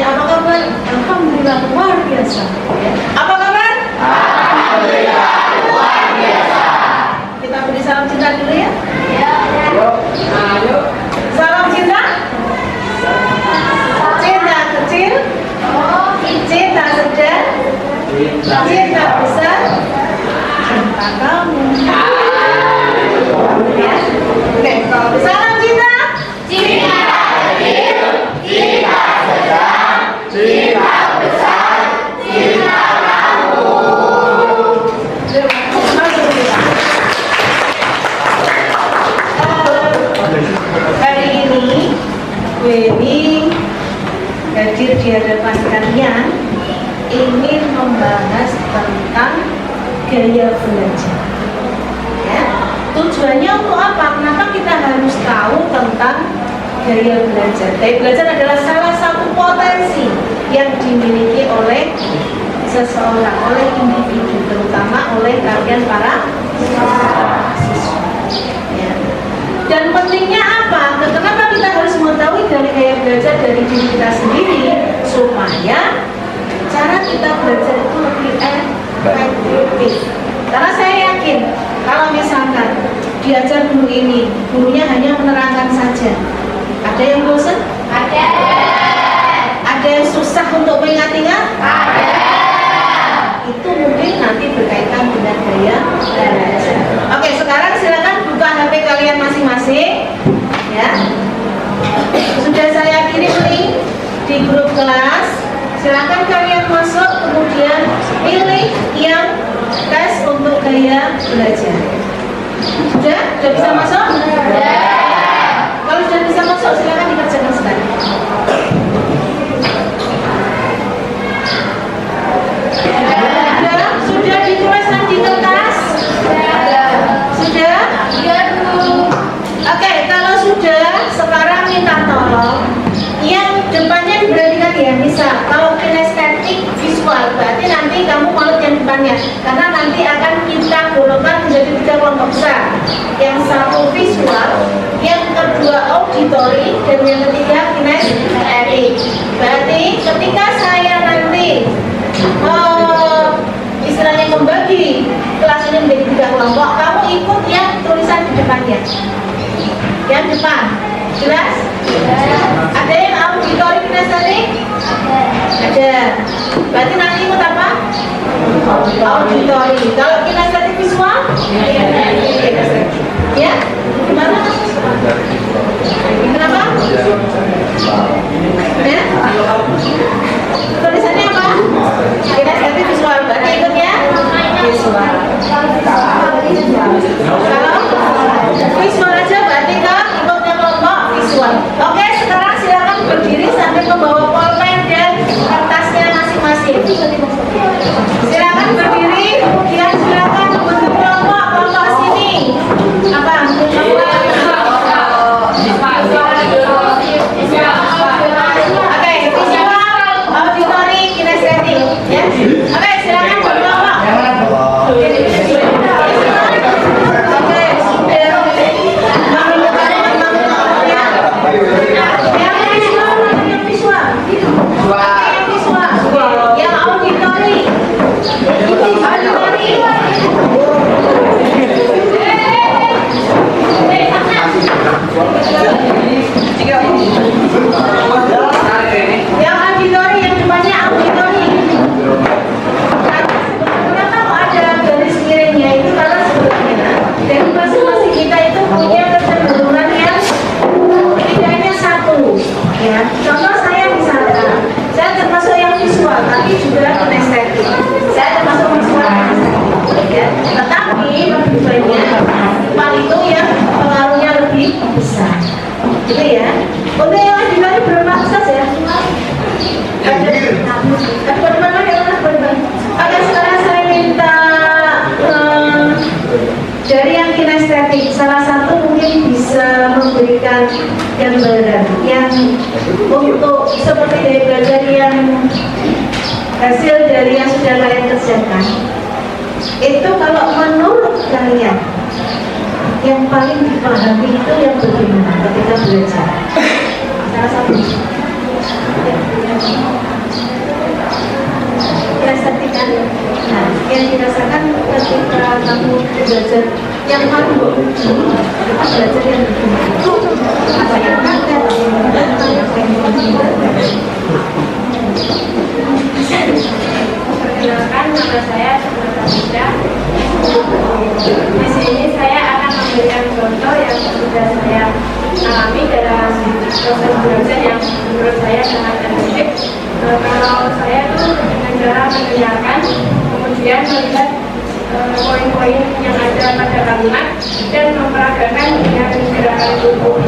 apa kabar? Alhamdulillah luar biasa. Ya. Apa kabar? Alhamdulillah luar biasa. Kita beri salam cinta dulu ya. Ya. Ayo. Salam cinta. Cinta kecil. Cinta sedang. Cinta besar. Cinta kamu. Ya. Oke. Salam cinta. Cinta kecil, cinta sedang, cinta besar, cinta kamu. Hari ini Weni hadir di hadapan kalian ingin membahas tentang gaya belajar. Ya, tujuannya untuk apa? Kenapa kita harus tahu tentang gaya belajar? Gaya belajar adalah salah satu potensi yang dimiliki oleh seseorang, oleh individu, terutama oleh kalian para siswa. Ya. Dan pentingnya apa? Kenapa kita harus mengetahui dari gaya belajar dari diri kita sendiri supaya cara kita belajar itu lebih efektif. Karena saya yakin kalau misalkan diajar guru ini, gurunya hanya menerangkan saja, ada yang bosan? Ada. Ada yang susah untuk mengingat-ingat? Ada. Itu mungkin nanti berkaitan dengan gaya belajar. Oke, sekarang silakan buka HP kalian masing-masing. Ya, sudah saya kirim link di grup kelas. Silakan kalian masuk, kemudian pilih yang tes untuk gaya belajar. Sudah bisa masuk? Kalau sudah bisa masuk, silakan dikerjakan sekarang. Sudah dituliskan di kertas? Sudah? Iya, Bu. Oke, kalau sudah, sekarang minta tolong yang depannya diperhatikan ya. Misal, kalau kinestetik visual, berarti nanti kamu malut yang depannya, karena nanti akan kita golongkan menjadi 3 kelompok besar. Yang satu visual, yang kedua auditory, dan yang ketiga kinestetik. Berarti ketika saya nanti istilahnya membagi kelas ini menjadi 3 kelompok, kamu ikut yang tulisan di depannya. Yang depan, jelas? Ada yang auditory kinestetik? Ada. Berarti nanti ikut apa? Auditory. Kalau kinestetik visual? Ya? Gimana? Kenapa? Ya? Tulisannya apa? Kinestetik visual. Berarti ikutnya visual. Kalau visual aja berarti kan ikutnya kelompok visual. Oke, sekarang silakan berdiri sambil membawa pulpen dan kertasnya masing-masing. Silakan berdiri, kemudian silakan membentuk kelompok sini. Apa? Oke, visual, auditory, kinestetik. Ya. Oke, silakan berkelompok. Yang auditori, yang depannya auditori. Kenapa kok ada garis miringnya itu? Karena sebenarnya dari masing-masing kita itu punya kecenderungan yang tidaknya satu. Ya, contoh saya misalkan, saya termasuk yang visual, tapi juga kinestetik. Saya termasuk visual, ya. Tetapi lebih banyak itu yang pengaruhnya lebih besar. Gitu ya. Untuk yang auditori berapa besar ya? Oke, sekarang saya minta dari yang kinestetik, salah satu mungkin bisa memberikan gambaran yang untuk seperti dari belajar yang hasil dari yang sudah kalian kerjakan. Itu kalau menurut kalian yang paling dipahami itu yang bagaimana ketika belajar? Salah satu. kamu belajar yang paling uji, belajar yang betul-betul apa yang ada, Perkenalkan, nama saya Subrata. Di sini saya akan memberikan contoh yang sudah saya alami dalam proses belajar yang menurut saya sangat efektif. Kalau saya tuh dengan cara mendengarkan, kemudian melihat poin-poin yang ada pada kalimat dan memperagakan dengan gerakan tubuh.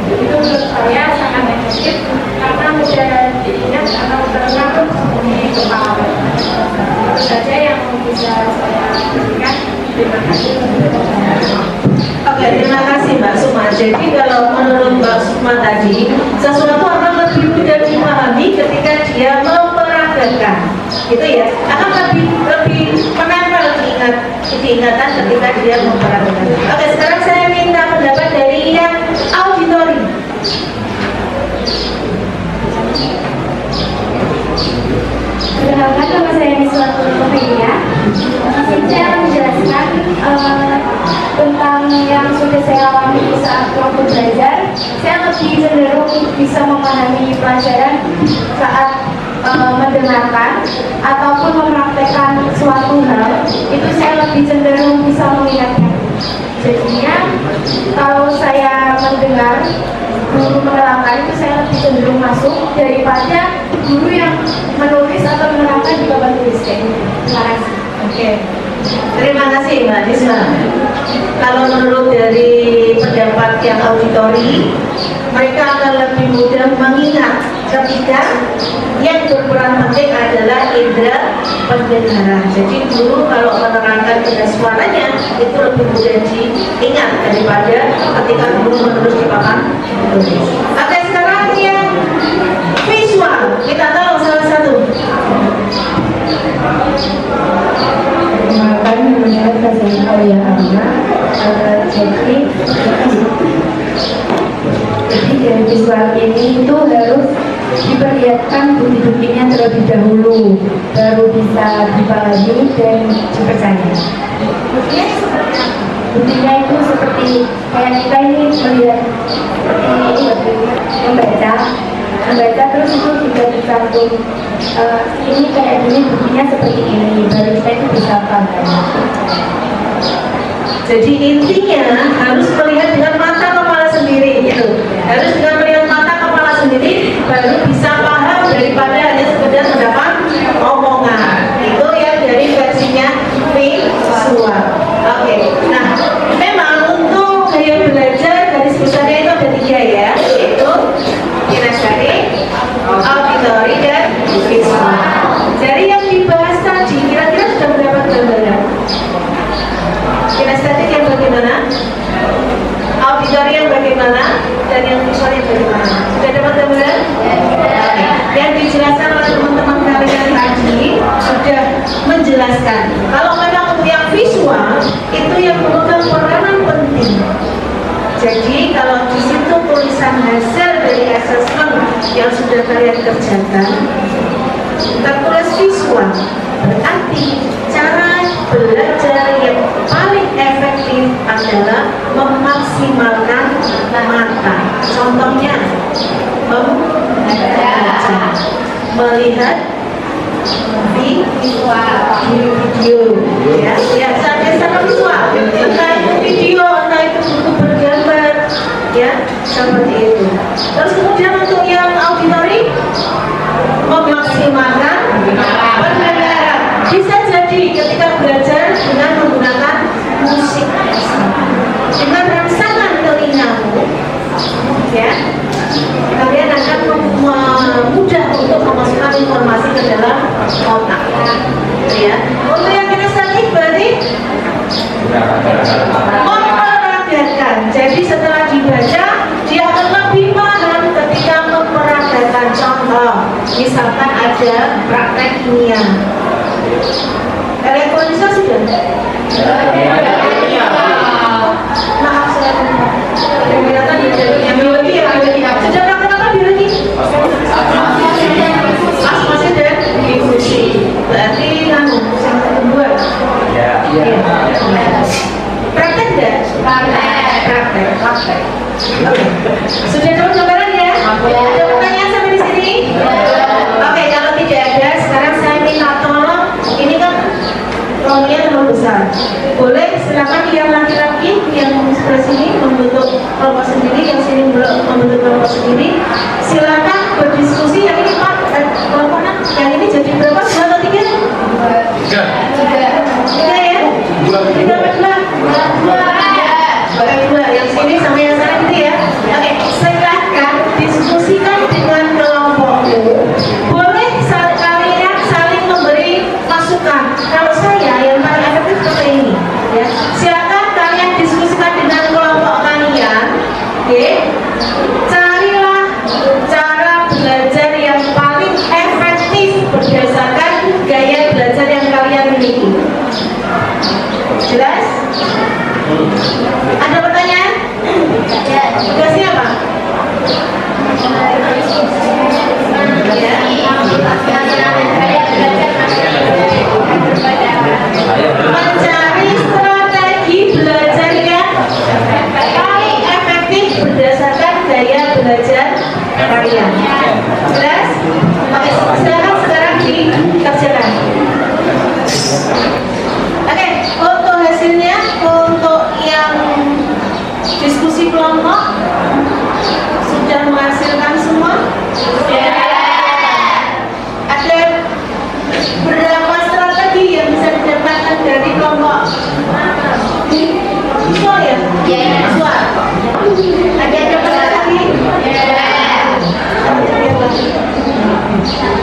Itu menurut saya sangat efektif karena mudah diingat atau tertanam di kepala. Itu saja yang bisa saya berikan. Terima kasih. Oke, terima kasih Mbak Sukma. Jadi kalau menurut Mbak Sukma tadi, sesuatu akan lebih mudah dipahami ketika dia memperagakan, gitu ya. Akan lebih menempel diingatan ketika dia memperagakan. Oke, sekarang saya minta pendapat dari yang auditori. Perkenalkan, nama saya Niswa Tuliya. Saya akan menjelaskan tentang yang sudah saya alami saat waktu belajar. Saya lebih cenderung bisa memahami pelajaran saat mendengarkan ataupun mempraktekkan suatu hal. Itu saya lebih cenderung bisa mengingatnya. Jadinya kalau saya mendengar guru menerangkan, itu saya lebih cenderung masuk daripada guru yang menulis atau menerangkan di papan tulis kayak gitu. Terima kasih. Oke, terima kasih Mbak Nisma. Kalau menurut dari pendapat yang auditori, mereka akan lebih mudah mengingat ketika yang berperan penting adalah indera pendengaran. Jadi guru kalau menerangkan dengan suaranya itu lebih mudah diingat daripada ketika guru menulis di papan tulis. Oke, sekarang yang visual, kita tahu salah satu. Perkenalkan, nama saya Aulia Arna. Jadi dari visual ini itu harus diperlihatkan bukti-buktinya terlebih dahulu, baru bisa dipahami dan dipercaya. Buktinya itu seperti kayak kita ini melihat seperti membaca terus itu juga dicantum ini kayak gini, buktinya seperti ini, baru kita itu bisa paham. Jadi intinya harus melihat dengan mata kepala sendiri, gitu. Harus dengan melihat mata kepala sendiri baru bisa paham daripada hanya sekedar mendapat omongan. Itu yang dari versinya visual. Oke. Nah, memang untuk gaya belajar garis besarnya itu ada 3 ya, yaitu kinestetik, auditori, dan visual. Dari yang dibahas tadi, kira-kira sudah mendapat gambaran? Kinestetik yang bagaimana? Auditori yang bagaimana? Dan yang visual yang bagaimana? Sudah dapat gambaran? Yang dijelaskan oleh teman-teman kalian tadi sudah menjelaskan. Kalau memang untuk yang visual itu yang memegang peranan penting. Jadi kalau di situ tulisan hasil dari asesmen yang sudah kalian kerjakan tertulis visual, berarti cara belajar yang paling efektif adalah memaksimalkan mata. Contohnya membaca, melihat video, ya sama visual, entah itu video, entah itu buku bergambar, ya seperti itu. Terus kemudian untuk yang auditori, memaksimalkan pendengaran. Bisa jadi ketika belajar dengan menggunakan musik, dengan rangsangan telingamu, ya kalian akan mudah untuk memasukkan informasi ke dalam otak, ya. Untuk yang kinestetik berarti memperagakan. Jadi setelah dibaca dia akan lebih paham ketika memperagakan. Contoh, misalkan ada praktek kimia. Elektronika sudah? Maaf saya lupa. Yang biologi ya biologi. Sudah praktek apa biologi? Masih dan diskusi. Berarti yang kedua. Ya. karya. Jelas? Oke, silakan sekarang dikerjakan. Oke, untuk hasilnya, untuk yang diskusi kelompok sudah menghasilkan semua? Ada berapa strategi yang bisa didapatkan dari kelompok visual ya? Visual. Ada strategi?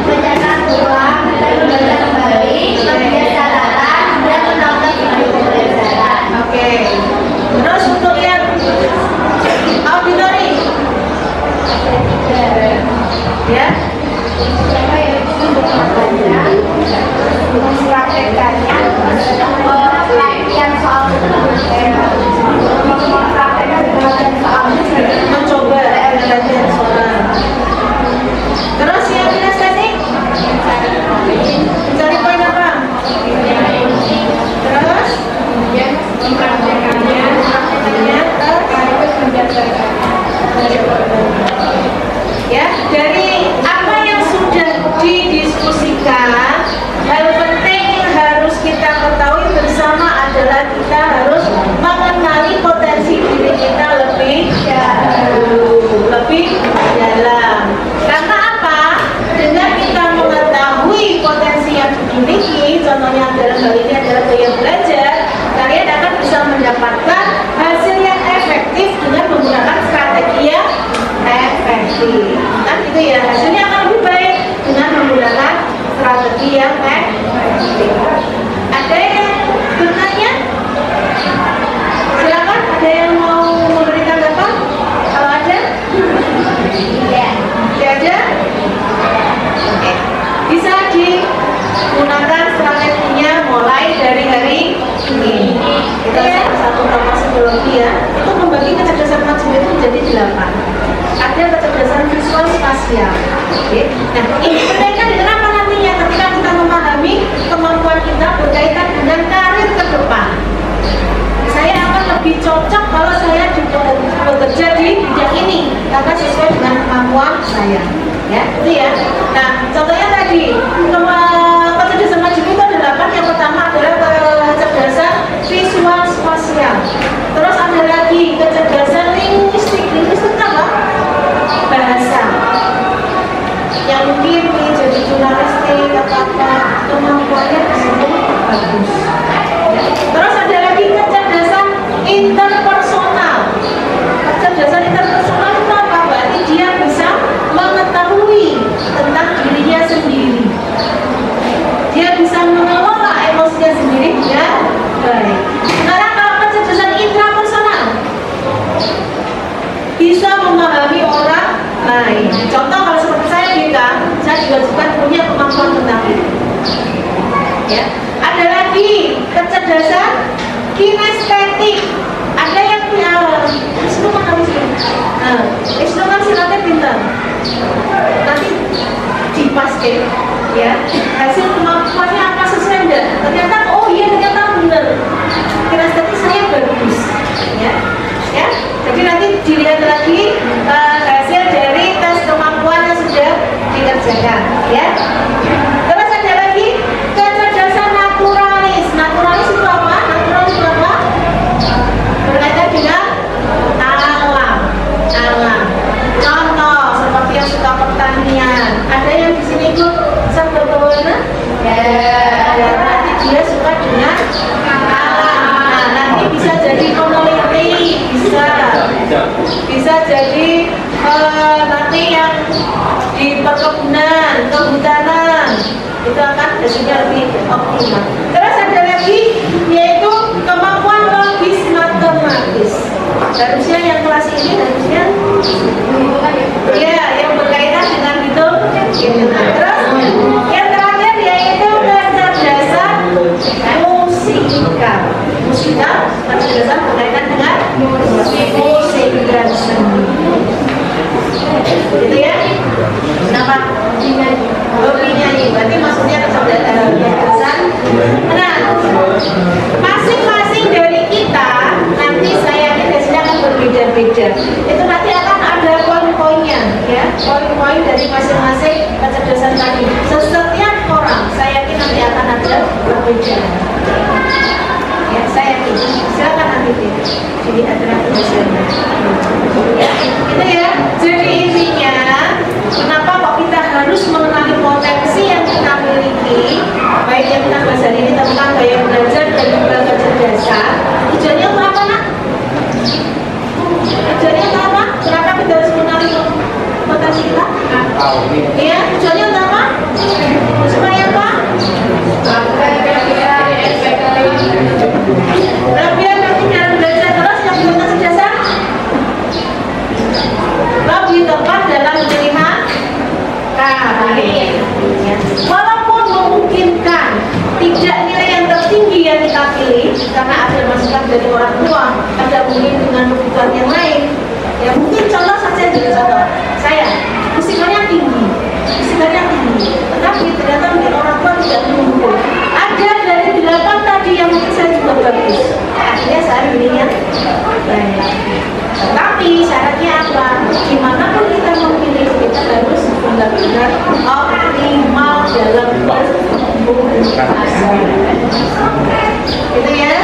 Bacakan ulang, membaca kembali, membuat catatan, dan menonton video pembelajaran. Oke. Terus untuk yang auditori, ya? Mempraktekannya, latihan soal Mencoba latihan soal. Terus yang kinestesi, mencari poin apa? Terus mempraktekannya, ya, dari apa yang sudah didiskusikan, hal penting harus kita ketahui bersama adalah kita harus mengenali potensi diri kita lebih dalam. Karena apa? Dengan kita mengetahui potensi yang dimiliki, contohnya dalam hal ini adalah gaya belajar, kalian akan bisa mendapatkan hasil yang efektif dengan menggunakan strategi yang efektif. Kan gitu ya, hasilnya akan lebih baik dengan menggunakan strategi yang efektif. Ada yang bertanya? Silakan, ada yang mau memberikan tanggapan? Kalau ada? Ya. Tidak ada? Oke. Bisa digunakan strateginya mulai dari hari ini. Kita satu kelompok psikologi ya, itu membagi kecerdasan manusia itu menjadi 8. Ada kecerdasan visual spasial. Oke. Nah, ini berkaitan dengan apa nantinya ketika kita memahami kemampuan kita berkaitan dengan karir ke depan. Saya akan lebih cocok kalau saya bekerja di bidang ini karena sesuai dengan kemampuan saya. Ya, itu ya. Nah, contohnya tadi kecerdasan manusia itu ada 8. Yang pertama adalah kecerdasan visual spasial. Terus ada lagi kecerdasan linguistik. Linguistik apa? Bahasa. Yang mungkin jadi jurnalistik apa kemampuannya disebut bagus. Terus ada lagi kecerdasan interpersonal. Kecerdasan interpersonal itu apa? Berarti dia bisa mengetahui tentang dirinya sendiri. Dia bisa mengelola emosinya sendiri dengan baik. Sekarang kalau kecerdasan intrapersonal, bisa memahami orang lain. Contoh kalau seperti saya Dika, saya diwajibkan punya kemampuan tentang itu. Ya. Ada lagi kecerdasan kinestetik. Ada yang punya Wisnu kan Wisnu. Nah, Wisnu kan silatnya pintar. Nanti dipaskan, ya. Hasil kemampuannya apa sesuai enggak? Ternyata oh iya ternyata benar. Kinestetik saya bagus, ya. Ya. Jadi nanti dilihat lagi hasil dari tes kemampuan yang sudah dikerjakan, ya. Terus ada lagi kecerdasan naturalis. Naturalis itu apa? Naturalis itu apa? Berkaitan dengan alam. Contoh seperti yang suka pertanian. Ada yang di sini ikut sektor berwarna? Ya. Nanti dia suka dengan alam. Nah, nanti bisa jadi peneliti, bisa jadi nanti yang di perkebunan, kehutanan, itu akan hasilnya lebih optimal. Terus ada lagi yaitu kemampuan logis matematis. Harusnya yang kelas ini harusnya ya yang berkaitan dengan hitung. Terus yang terakhir yaitu kecerdasan musikal. Kecerdasan berkaitan dengan musik dan seni. Gitu ya? Kenapa? Nyanyi. Berarti maksudnya kecerdasan. Nah, masing-masing dari kita nanti saya hasilnya akan berbeda-beda. Itu nanti akan ada poin-poinnya, ya. bekerja. Ya, saya yakin. Silakan nanti jadi adalah tugasnya. Ya, itu ya. Jadi intinya, kenapa kok kita harus mengenali potensi yang kita miliki, baik yang kita bahas hari ini tentang gaya belajar dan juga kecerdasan. Tujuannya untuk apa, nak? Tujuannya untuk apa? Kenapa kita harus mengenali potensi kita? Iya, tujuannya untuk apa? Supaya apa? Biar nanti cara belajar terus yang belum kecerdasan lebih tepat dalam pilihan karir. Walaupun memungkinkan tidak nilai yang tertinggi yang kita pilih karena ada masukan dari orang tua, ada mungkin dengan kebutuhan yang lain. Ya mungkin contoh saja dari contoh saya, musikalnya tinggi, tetapi ternyata mungkin orang tua tidak mendukung. Ada dari 8 tadi yang mungkin saya juga bagus, akhirnya saya pilihnya baik. Tetapi syaratnya apa? Gimana pun kita memilih, kita harus benar-benar optimal dalam berkomunikasi. Gitu ya.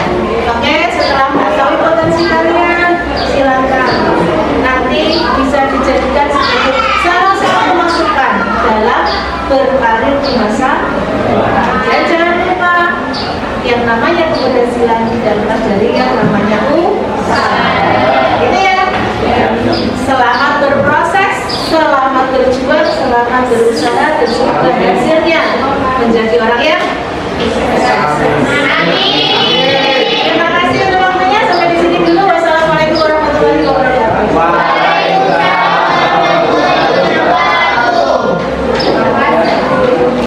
Oke, setelah mengetahui potensi kalian, silakan nanti bisa dijadikan sebagai salah satu masukan dalam berkarir di masa depan. Dan jangan lupa yang namanya keberhasilan tidak mempelajari yang namanya usaha. Gitu ya. Selamat berproses, selamat berjuang, selamat berusaha dan semoga hasilnya menjadi orang yang sukses. Amin. Terima kasih untuk waktunya. Sampai di sini dulu. Wassalamualaikum warahmatullahi wabarakatuh.